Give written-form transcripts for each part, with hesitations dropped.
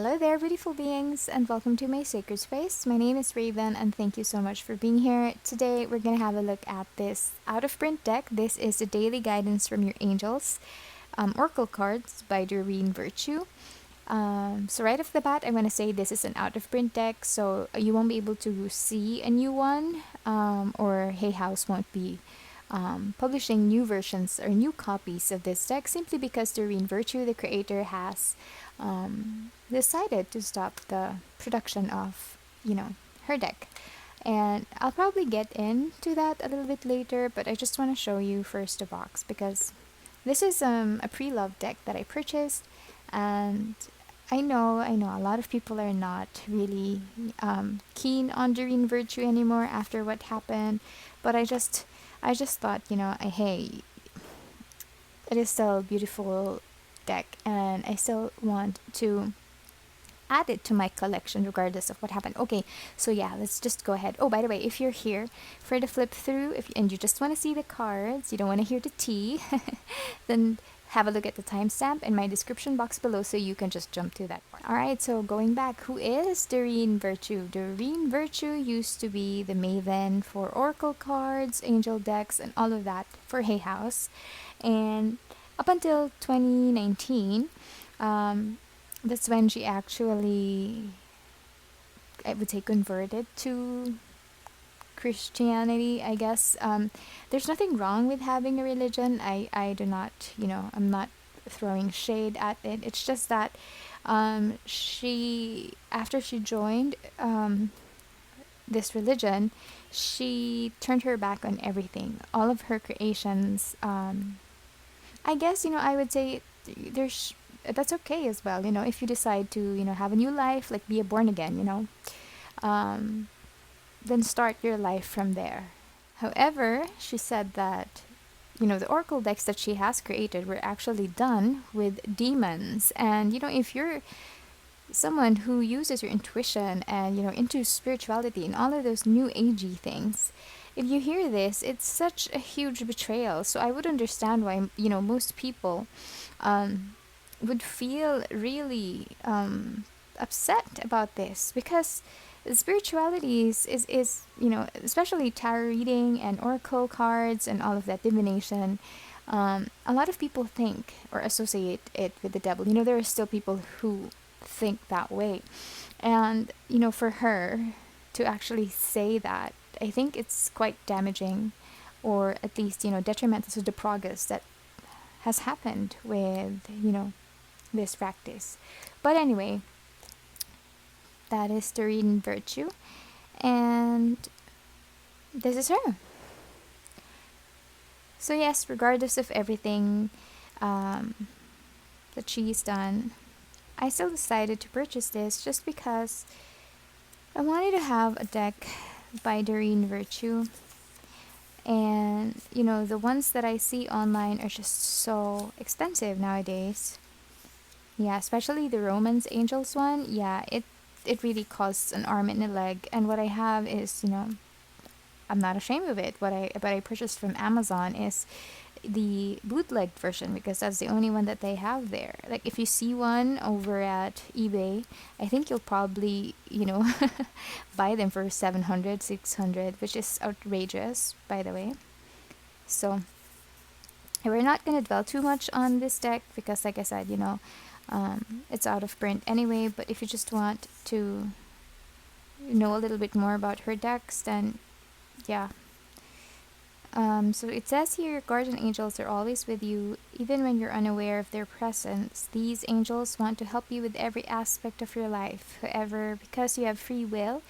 Hello there, beautiful beings, and welcome to my sacred space. My name is Raven, and thank you so much for being here. Today, we're going to have a look at this out of print deck. This is the daily guidance from your angels, Oracle cards by Doreen Virtue. So, right off the bat, I'm going to say this is an out of print deck, so you won't be able to see a new one, or Hay House won't be publishing new versions or new copies of this deck simply because Doreen Virtue, the creator, has decided to stop the production of, her deck. And I'll probably get into that a little bit later, but I just want to show you first the box because this is a pre-loved deck that I purchased, and I know a lot of people are not really keen on Doreen Virtue anymore after what happened, but I just thought, hey, it is still a beautiful deck, and I still want to add it to my collection regardless of what happened. Okay, so yeah, let's just go ahead. Oh, by the way, if you're here for the flip through, and you just want to see the cards, you don't want to hear the tea, then have a look at the timestamp in my description box below so you can just jump to that part. Alright, so going back, who is Doreen Virtue? Doreen Virtue used to be the maven for Oracle cards, angel decks, and all of that for Hay House. And up until 2019, that's when she actually, I would say, converted to Christianity, I guess. There's nothing wrong with having a religion. I do not, I'm not throwing shade at it. It's just that after she joined this religion, she turned her back on everything. All of her creations, I guess, I would say that's okay as well, if you decide to, have a new life, like be a born again, then start your life from there. However, she said that, the oracle decks that she has created were actually done with demons. And, if you're someone who uses your intuition and, into spirituality and all of those new agey things, if you hear this, it's such a huge betrayal. So I would understand why, most people would feel really upset about this, because spirituality is especially tarot reading and oracle cards and all of that divination. A lot of people think or associate it with the devil. There are still people who think that way, and for her to actually say that, I think it's quite damaging, or at least detrimental to the progress that has happened with this practice. But anyway, that is Doreen Virtue, and this is her. So yes, regardless of everything that she's done, I still decided to purchase this just because I wanted to have a deck by Doreen Virtue. And the ones that I see online are just so expensive nowadays. Yeah, especially the Romance Angels one. Yeah, it really costs an arm and a leg. And what I have is, I'm not ashamed of it. What I purchased from Amazon is the bootleg version, because that's the only one that they have there. Like, if you see one over at eBay, I think you'll probably, buy them for 700, 600, which is outrageous, by the way. So we're not going to dwell too much on this deck because, like I said, it's out of print anyway. But if you just want to know a little bit more about her decks, then yeah. So it says here, guardian angels are always with you, even when you're unaware of their presence. These angels want to help you with every aspect of your life. However, because you have free will,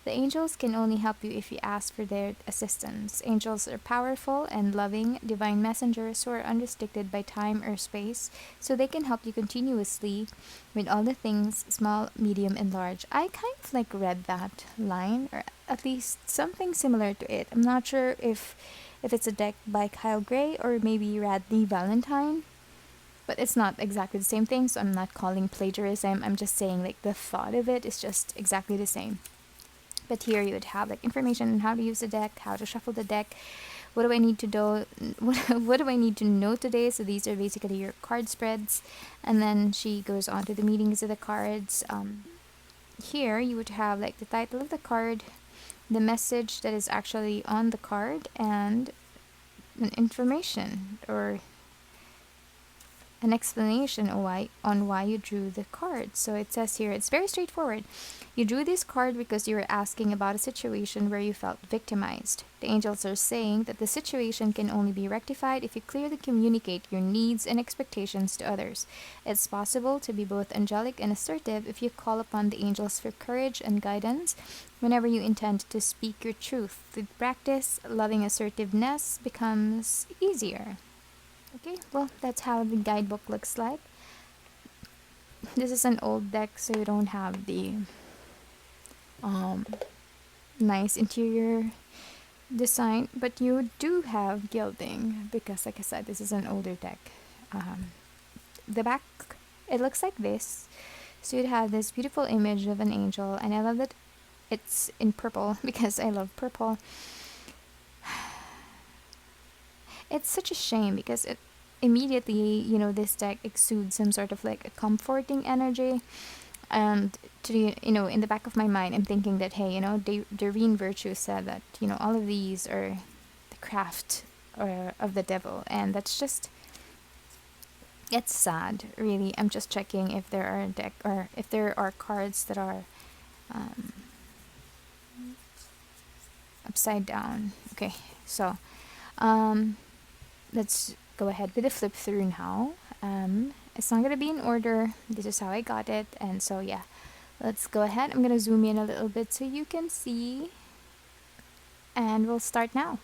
the angels can only help you if you ask for their assistance. Angels are powerful and loving, divine messengers who are unrestricted by time or space, so they can help you continuously with all the things, small, medium, and large. I kind of read that line, or at least something similar to it. I'm not sure if it's a deck by Kyle Gray or maybe Radley Valentine, but it's not exactly the same thing, so I'm not calling plagiarism. I'm just saying the thought of it is just exactly the same. But here you would have information on how to use the deck, how to shuffle the deck, what do I need to do? What do I need to know today? So these are basically your card spreads, and then she goes on to the meanings of the cards. Here you would have like the title of the card, the message that is actually on the card, and an information or an explanation on why you drew the card. So it says here, it's very straightforward. You drew this card because you were asking about a situation where you felt victimized. The angels are saying that the situation can only be rectified if you clearly communicate your needs and expectations to others. It's possible to be both angelic and assertive if you call upon the angels for courage and guidance whenever you intend to speak your truth. With practice, loving assertiveness becomes easier. Okay, well, that's how the guidebook looks like. This is an old deck, so you don't have the um, nice interior design, but you do have gilding because, like I said, this is an older deck. The back, it looks like this. So you'd have this beautiful image of an angel, and I love that it's in purple because I love purple. It's such a shame because it immediately, this deck exudes some sort of like a comforting energy. And in the back of my mind, I'm thinking that, hey, Doreen Virtue said that, all of these are the craft or of the devil, and that's just, it's sad, really. I'm just checking if there are deck or if there are cards that are um, upside down. Okay, so let's go ahead with the flip through now. It's not gonna be in order. This is how I got it, and so yeah, let's go ahead. I'm gonna zoom in a little bit so you can see, and we'll start now.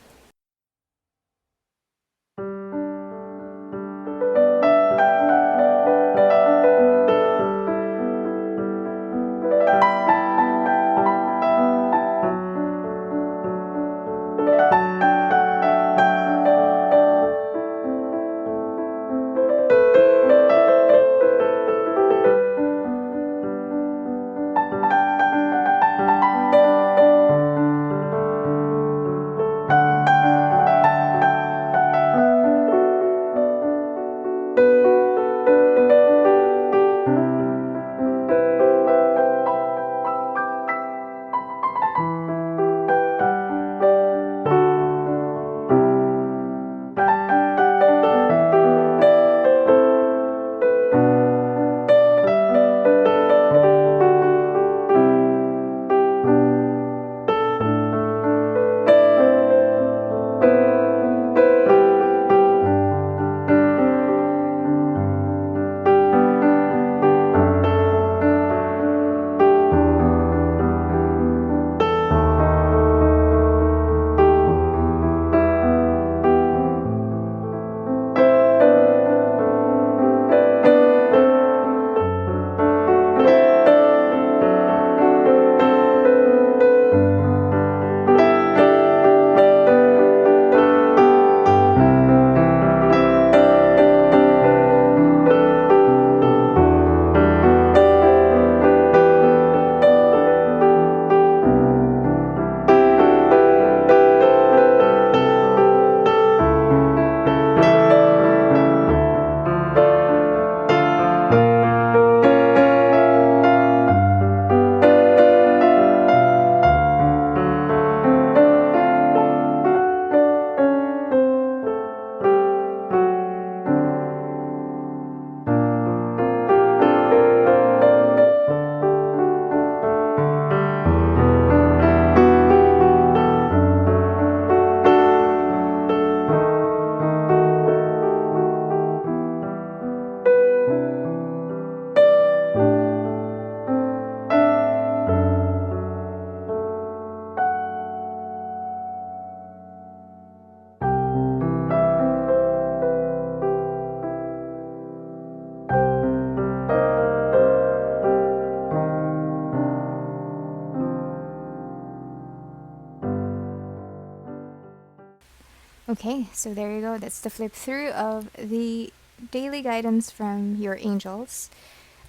Okay, so there you go. That's the flip through of the daily guidance from your angels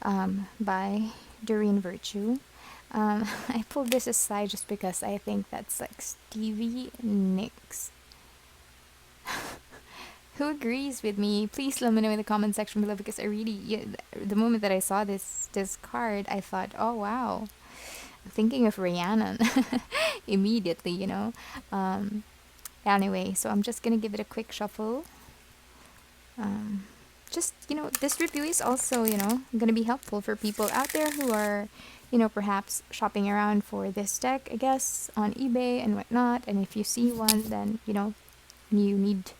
by Doreen Virtue. I pulled this aside just because I think that's like Stevie Nicks. Who agrees with me? Please let me know in the comment section below, because I really, the moment that I saw this card, I thought, oh wow, thinking of Rhiannon immediately, Anyway, so I'm just gonna give it a quick shuffle. Just, this review is also, gonna be helpful for people out there who are, perhaps shopping around for this deck, I guess, on eBay and whatnot. And if you see one, then, you need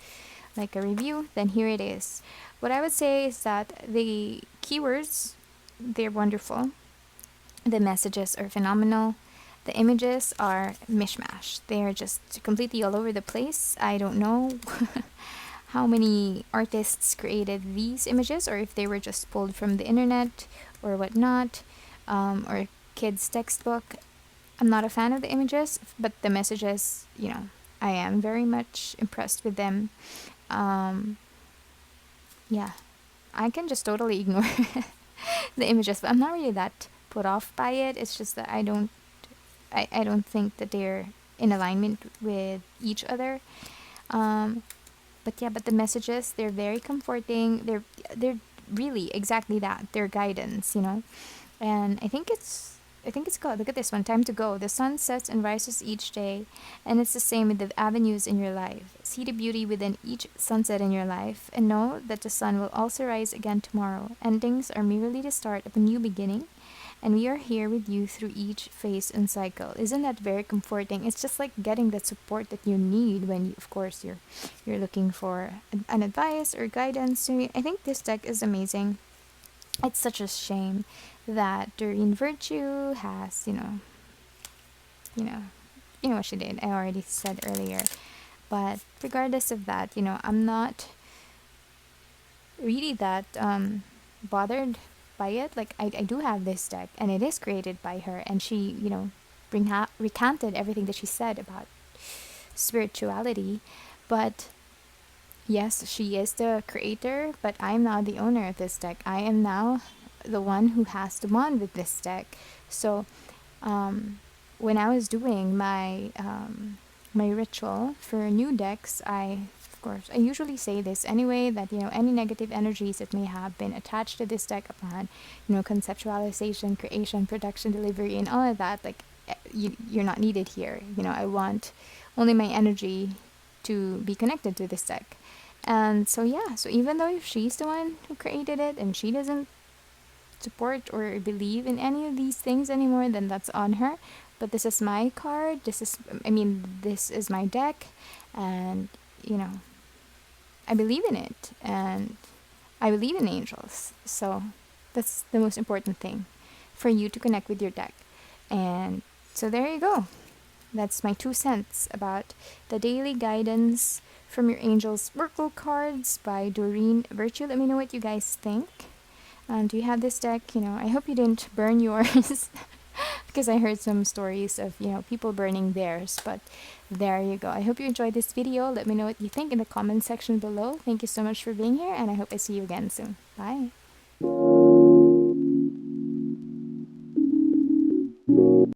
like a review, then here it is. What I would say is that the keywords, they're wonderful. The messages are phenomenal. The images are mishmash. They're just completely all over the place. I don't know how many artists created these images, or if they were just pulled from the internet or whatnot, or kids' textbook. I'm not a fan of the images, but the messages, I am very much impressed with them. Yeah, I can just totally ignore the images, but I'm not really that put off by it. It's just that I don't think that they're in alignment with each other. But the messages, they're very comforting. They're really exactly that. They're guidance, And I think it's called, look at this one, Time to Go. The sun sets and rises each day, and it's the same with the avenues in your life. See the beauty within each sunset in your life, and know that the sun will also rise again tomorrow. Endings are merely the start of a new beginning, and we are here with you through each phase and cycle. Isn't that very comforting? It's just like getting that support that you need when of course, you're looking for an advice or guidance. So I think this deck is amazing. It's such a shame that Doreen Virtue has, what she did. I already said earlier. But regardless of that, I'm not really that bothered by it. Like, I do have this deck, and it is created by her, and she, recanted everything that she said about spirituality. But yes, she is the creator, but I'm now the owner of this deck. I am now the one who has to bond with this deck. So, when I was doing my my ritual for new decks, I usually say this anyway, that any negative energies that may have been attached to this deck upon conceptualization, creation, production, delivery, and all of that, like you're not needed here. I want only my energy to be connected to this deck. And so even though if she's the one who created it and she doesn't support or believe in any of these things anymore, then that's on her. But this is my card. This is my deck, and I believe in it, and I believe in angels. So that's the most important thing, for you to connect with your deck. And so there you go. That's my 2 cents about the daily guidance from your angels oracle cards by Doreen Virtue. Let me know what you guys think. Do you have this deck? I hope you didn't burn yours because I heard some stories of people burning theirs. But there you go. I hope you enjoyed this video. Let me know what you think in the comment section below. Thank you so much for being here, and I hope I see you again soon. Bye.